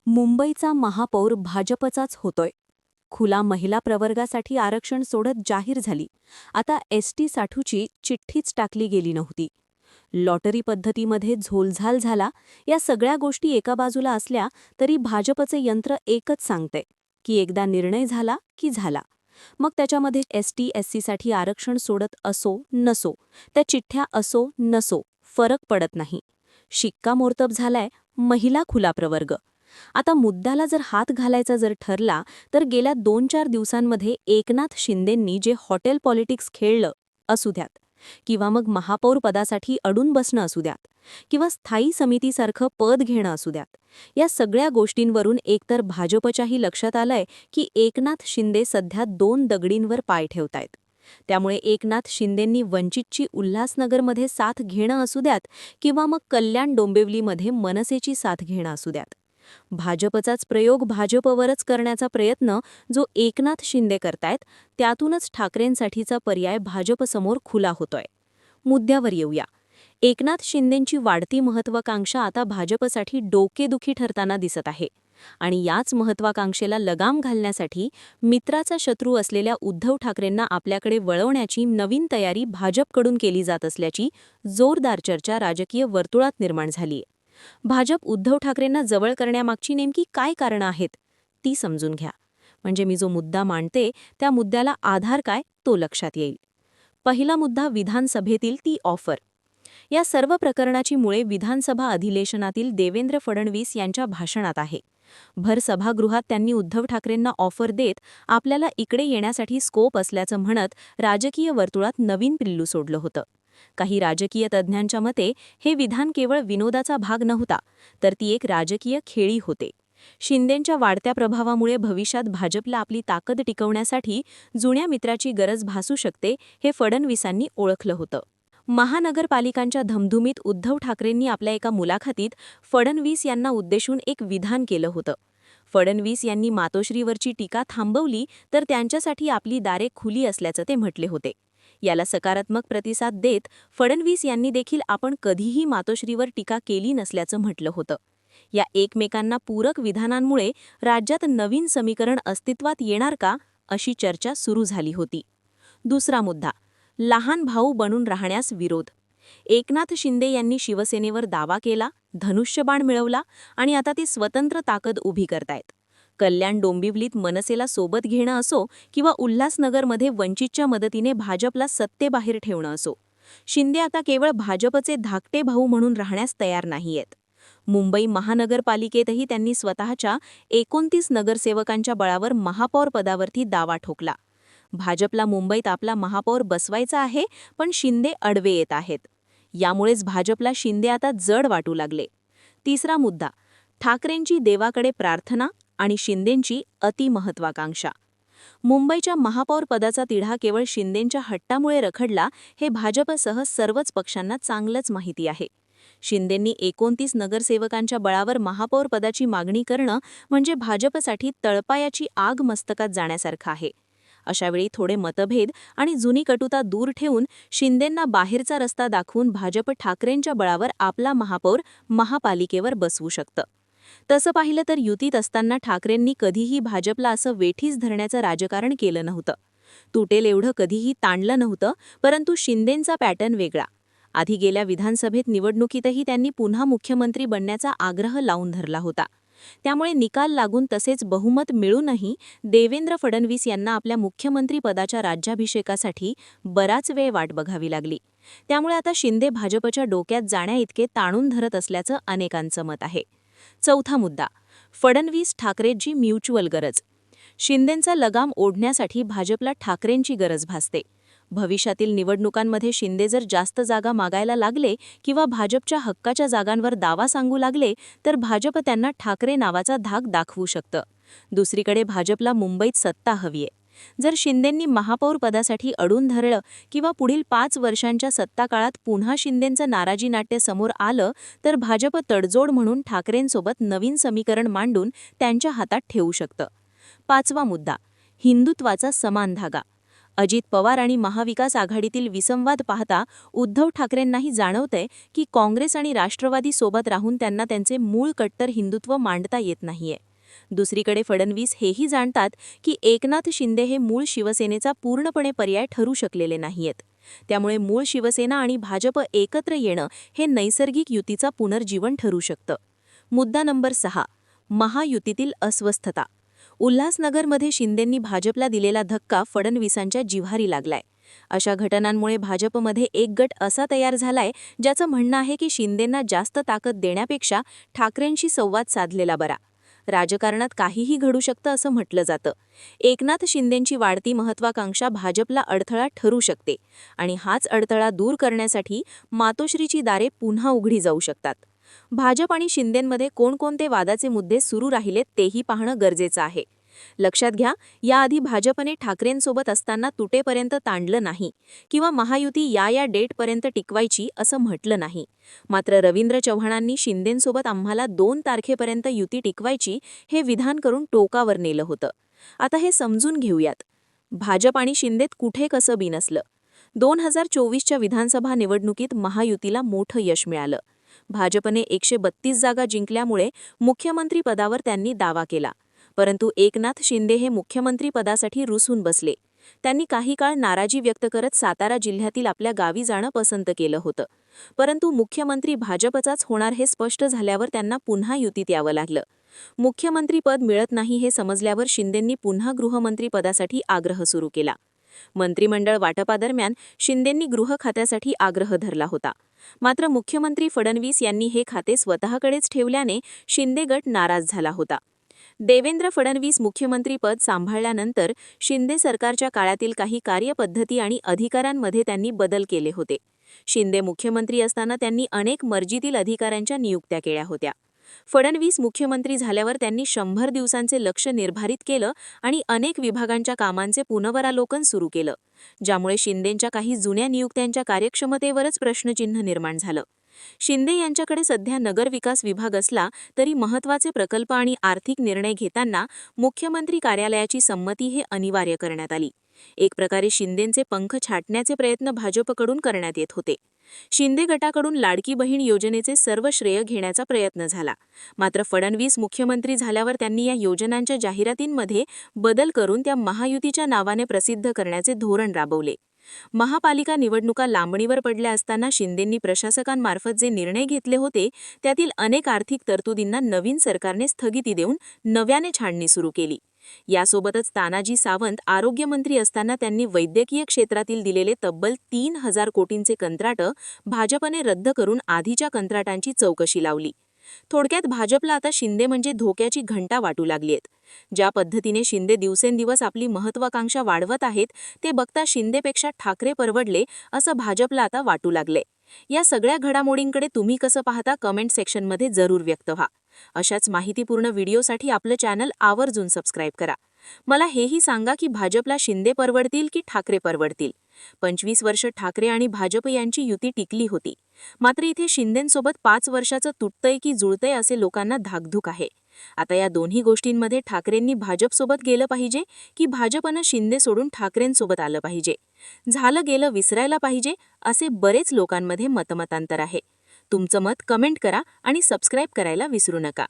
मुंबईचा महापौर भाजपचाच होतोय. खुला महिला प्रवर्गासाठी आरक्षण सोडत जाहीर झाली. आता एसटी साठूची चिठ्ठीच टाकली गेली नव्हती. लॉटरी पद्धतीमध्ये झोलझाल झाला. या सगळ्या गोष्टी एका बाजूला असल्या तरी भाजपचे यंत्र एकच सांगते की एकदा निर्णय झाला की झाला. मग त्याच्यामध्ये एसटी एससीसाठी आरक्षण सोडत असो नसो, त्या चिठ्ठ्या असो नसो, फरक पडत नाही. शिक्कामोर्तब झालाय महिला खुला प्रवर्ग. आता मुद्द्याला जर हात घालायचा जर ठरला तर गेल्या 2-4 दिवसांमध्ये एकनाथ शिंदेंनी जे हॉटेल पॉलिटिक्स खेळलं असू द्यात, किंवा मग महापौर पदासाठी अडून बसणं असू द्यात, किंवा स्थायी समितीसारखं पद घेणं असू द्यात, या सगळ्या गोष्टींवरून एकतर भाजपच्याही लक्षात आलंय की एकनाथ शिंदे सध्या 2 दगडींवर पाय ठेवतायत. त्यामुळे एकनाथ शिंदेंनी वंचितची उल्हासनगरमध्ये साथ घेणं असू द्यात, किंवा मग कल्याण डोंबिवलीमध्ये मनसेची साथ घेणं असू द्यात, भाजपचाच प्रयोग भाजपवरच करण्याचा प्रयत्न जो एकनाथ शिंदे करतायत, त्यातूनच ठाकरेंसाठीचा पर्याय भाजपसमोर खुला होतोय. मुद्द्यावर येऊया. एकनाथ शिंदेंची वाढती महत्त्वाकांक्षा आता भाजपसाठी डोकेदुखी ठरताना दिसत आहे. आणि याच महत्त्वाकांक्षेला लगाम घालण्यासाठी मित्राचा शत्रू असलेल्या उद्धव ठाकरेंना आपल्याकडे वळवण्याची नवीन तयारी भाजपकडून केली जात असल्याची जोरदार चर्चा राजकीय वर्तुळात निर्माण झालीय. भाजप उद्धव ठाकरेंना जवळ करण्यामागची नेमकी काय कारणं आहेत ती समजून घ्या. म्हणजे मी जो मुद्दा मांडते त्या मुद्द्याला आधार काय तो लक्षात येईल. पहिला मुद्दा विधानसभेतील ती ऑफर. या सर्व प्रकरणाची मुळे विधानसभा अधिवेशनातील देवेंद्र फडणवीस यांच्या भाषणात आहे. भर सभागृहात त्यांनी उद्धव ठाकरेंना ऑफर देत आपल्याला इकडे येण्यासाठी स्कोप असल्याचं म्हणत राजकीय वर्तुळात नवीन पिल्लू सोडलं होतं. काही राजकीय तज्ज्ञांच्या मते हे विधान केवळ विनोदाचा भाग नव्हता, तर ती एक राजकीय खेळी होते. शिंदेंच्या वाढत्या प्रभावामुळे भविष्यात भाजपला आपली ताकद टिकवण्यासाठी जुन्या मित्राची गरज भासू शकते हे फडणवीसांनी ओळखलं होतं. महानगरपालिकांच्या धमधुमीत उद्धव ठाकरेंनी आपल्या एका मुलाखतीत फडणवीस यांना उद्देशून एक विधान केलं होतं. फडणवीस यांनी मातोश्रीवरची टीका थांबवली तर त्यांच्यासाठी आपली दारे खुली असल्याचं ते म्हटले होते. याला सकारात्मक प्रतिसाद देत फडणवीस यांनी देखील आपण कधीही मातोश्रीवर टीका केली नसल्याचं म्हटलं होतं. या एकमेकांना पूरक विधानांमुळे राज्यात नवीन समीकरण अस्तित्वात येणार का अशी चर्चा सुरू झाली होती. दुसरा मुद्दा, लहान भाऊ बनून राहण्यास विरोध. एकनाथ शिंदे यांनी शिवसेनेवर दावा केला, धनुष्यबाण मिळवला आणि आता ती स्वतंत्र ताकद उभी करतायत. कल्याण डोंबिवलीत मनसेला सोबत घेणं असो किंवा उल्हासनगरमध्ये वंचितच्या मदतीने भाजपला सत्तेबाहेर ठेवणं असो, शिंदे आता केवळ भाजपचे धाकटे भाऊ म्हणून राहण्यास तयार नाहीयेत. मुंबई महानगरपालिकेतही त्यांनी स्वतःच्या 29 नगरसेवकांच्या बळावर महापौर पदावरती दावा ठोकला. भाजपला मुंबईत आपला महापौर बसवायचा आहे, पण शिंदे अडवे येत आहेत. यामुळेच भाजपला शिंदे आता जड वाटू लागले. तिसरा मुद्दा, ठाकरेंची देवाकडे प्रार्थना आणि शिंदेंची अतिमहत्वाकांक्षा. मुंबईच्या महापौर पदाचा तिढा केवळ शिंदेंच्या हट्टामुळे रखडला हे भाजपसह सर्वच पक्षांना चांगलंच माहिती आहे. शिंदेंनी 29 नगरसेवकांच्या बळावर महापौर पदाची मागणी करणं म्हणजे भाजपसाठी तळपायाची आग मस्तकात जाण्यासारखं आहे. अशावेळी थोडे मतभेद आणि जुनी कटुता दूर ठेवून शिंदेंना बाहेरचा रस्ता दाखवून भाजप ठाकरेंच्या बळावर आपला महापौर महापालिकेवर बसवू शकतं. तसं पाहिलं तर युतीत असताना ठाकरेंनी कधीही भाजपला असं वेठीस धरण्याचं राजकारण केलं नव्हतं. तुटेल एवढं कधीही ताणलं नव्हतं, परंतु शिंदेंचा पॅटर्न वेगळा. आधी गेल्या विधानसभेत निवडणुकीतही त्यांनी पुन्हा मुख्यमंत्री बनण्याचा आग्रह लावून धरला होता. त्यामुळे निकाल लागून तसेच बहुमत मिळूनही देवेंद्र फडणवीस यांना आपल्या मुख्यमंत्री पदाच्या राज्याभिषेकासाठी बराच वेळ वाट बघावी लागली. त्यामुळे आता शिंदे भाजपच्या डोक्यात जाण्याइतके ताणून धरत असल्याचं अनेकांचं मत आहे. चौथा मुद्दा, फडणवीस ठाकरेंची म्युच्युअल गरज. शिंदेंचा लगाम ओढण्यासाठी भाजपला ठाकरेंची गरज भासते. भविष्यातील निवडणुकांमध्ये शिंदे जर जास्त जागा मागायला लागले किंवा भाजपच्या हक्काच्या जागांवर दावा सांगू लागले तर भाजप त्यांना ठाकरे नावाचा धाक दाखवू शकतं. दुसरीकडे भाजपला मुंबईत सत्ता हवीये. जर शिंदेंनी महापौर पदासाठी अडून धरलं किंवा पुढील 5 वर्षांच्या सत्ताकाळात पुन्हा शिंदेंचं नाराजी नाट्य समोर आलं तर भाजप तडजोड म्हणून ठाकरेंसोबत नवीन समीकरण मांडून त्यांच्या हातात ठेवू शकतं. पाचवा मुद्दा, हिंदुत्वाचा समान धागा. अजित पवार आणि महाविकास आघाडीतील विसंवाद पाहता उद्धव ठाकरेंनाही जाणवतंय की काँग्रेस आणि राष्ट्रवादी सोबत राहून त्यांना त्यांचे मूळ कट्टर हिंदुत्व मांडता येत नाहीये. दुसरीकडे फडणवीस हेही जाणतात की एकनाथ शिंदे हे मूळ शिवसेनेचा पूर्णपणे पर्याय ठरू शकलेले नाहीयेत. त्यामुळे मूळ शिवसेना आणि भाजप एकत्र येणं हे नैसर्गिक युतीचा पुनर्जीवन ठरू शकतं. मुद्दा नंबर 6. महायुतीतील अस्वस्थता. उल्हासनगरमध्ये शिंदेंनी भाजपला दिलेला धक्का फडणवीसांच्या जिव्हारी लागलाय. अशा घटनांमुळे भाजपमध्ये एक गट असा तयार झालाय ज्याचं म्हणणं आहे की शिंदेंना जास्त ताकद देण्यापेक्षा ठाकरेंशी संवाद साधलेला बरा. राजकारणात काहीही घडू शकतं असं म्हटलं जातं. एकनाथ शिंदेंची वाढती महत्त्वाकांक्षा भाजपला अडथळा ठरू शकते आणि हाच अडथळा दूर करण्यासाठी मातोश्रीची दारे पुन्हा उघडी जाऊ शकतात. भाजप आणि शिंदेंमध्ये कोणकोणते वादाचे मुद्दे सुरू राहिलेत तेही पाहणं गरजेचं आहे. लक्षात घ्या, याआधी भाजपने ठाकरेंसोबत असताना तुटेपर्यंत ताणलं नाही किंवा महायुती या डेटपर्यंत टिकवायची असं म्हटलं नाही. मात्र रवींद्र चव्हाणांनी शिंदेंसोबत आम्हाला 2 तारखेपर्यंत युती टिकवायची हे विधान करून टोकावर नेलं होतं. आता हे समजून घेऊयात. भाजप आणि शिंदेत कुठे कसं बिनसलं. 2024च्या विधानसभा निवडणुकीत महायुतीला मोठं यश मिळालं. भाजपने 132 जागा जिंकल्यामुळे मुख्यमंत्री पदावर त्यांनी दावा केला. परंतु एकनाथ शिंदे हे मुख्यमंत्री पदासाठी रुसून बसले. त्यांनी काही काळ नाराजी व्यक्त करत सातारा जिल्ह्यातील आपल्या गावी जाणं पसंत केलं होतं. परंतु मुख्यमंत्री भाजपचाच होणार हे स्पष्ट झाल्यावर त्यांना पुन्हा युतीत यावं लागलं. मुख्यमंत्रीपद मिळत नाही हे समजल्यावर शिंदेंनी पुन्हा गृहमंत्री पदासाठी आग्रह सुरू केला. मंत्रिमंडळ वाटपादरम्यान शिंदेंनी गृह खात्यासाठी आग्रह धरला होता. मात्र मुख्यमंत्री फडणवीस यांनी हे खाते स्वतःकडेच ठेवल्याने शिंदे गट नाराज झाला होता. देवेंद्र फडणवीस मुख्यमंत्रीपद सांभाळल्यानंतर शिंदे सरकारच्या काळातील काही कार्यपद्धती आणि अधिकारांमध्ये त्यांनी बदल केले होते. शिंदे मुख्यमंत्री असताना त्यांनी अनेक मर्जीतील अधिकाऱ्यांच्या नियुक्त्या केल्या होत्या. फडणवीस मुख्यमंत्री झाल्यावर त्यांनी 100 दिवसांचे लक्ष निर्धारित केलं आणि अनेक विभागांच्या कामांचे पुनरावलोकन सुरू केलं, ज्यामुळे शिंदेंच्या काही जुन्या नियुक्त्यांच्या कार्यक्षमतेवरच प्रश्नचिन्ह निर्माण झालं. शिंदे यांच्याकडे सध्या नगरविकास विभाग असला तरी महत्त्वाचे प्रकल्प आणि आर्थिक निर्णय घेताना मुख्यमंत्री कार्यालयाची संमती हे अनिवार्य करण्यात आली. एक प्रकारे शिंदेंचे पंख छाटण्याचे प्रयत्न भाजपकडून करण्यात येत होते. शिंदे गटाकडून लाडकी बहीण योजनेचे सर्व श्रेय घेण्याचा प्रयत्न झाला. मात्र फडणवीस मुख्यमंत्री झाल्यावर त्यांनी या योजनांच्या जाहिरातींमध्ये बदल करून त्या महायुतीच्या नावाने प्रसिद्ध करण्याचे धोरण राबवले. महापालिका निवडणुका लांबणीवर पडल्या असताना शिंदेंनी प्रशासकांमार्फत जे निर्णय घेतले होते त्यातील अनेक आर्थिक तरतुदींना नवीन सरकारने स्थगिती देऊन नव्याने छाननी सुरू केली. यासोबतच तानाजी सावंत आरोग्यमंत्री असताना त्यांनी वैद्यकीय क्षेत्रातील दिलेले तब्बल 3,000 कोटींचे कंत्राटं भाजपने रद्द करून आधीच्या कंत्राटांची चौकशी लावली. थोडक्यात भाजपला आता शिंदे म्हणजे धोक्याची घंटा वाटू लागलीयत. ज्या पद्धतीने शिंदे दिवसेंदिवस आपली महत्त्वाकांक्षा वाढवत आहेत ते बघता शिंदेपेक्षा ठाकरे परवडले असं भाजपला आता वाटू लागले. या सगळ्या घडामोडींकडे तुम्ही कसं पाहता कमेंट सेक्शनमध्ये जरूर व्यक्त व्हा. अशाच माहितीपूर्ण व्हिडिओसाठी आपलं चॅनल आवर्जून सबस्क्राईब करा. मला हेही सांगा की भाजपला शिंदे परवडतील की ठाकरे परवडतील. 25 वर्ष ठाकरे आणि भाजप यांची युती टिकली होती. मात्र इथे शिंदेंसोबत 5 वर्षाचं तुटतंय की जुळतंय असे लोकांना धाकधूक आहे. आता या दोन्ही गोष्टींमध्ये ठाकरेंनी भाजपसोबत गेलं पाहिजे की भाजपनं शिंदे सोडून ठाकरेंसोबत आलं पाहिजे. झालं गेलं विसरायला पाहिजे असे बरेच लोकांमध्ये मतमतांतर आहे. तुमचं मत कमेंट करा आणि सबस्क्राईब करायला विसरू नका.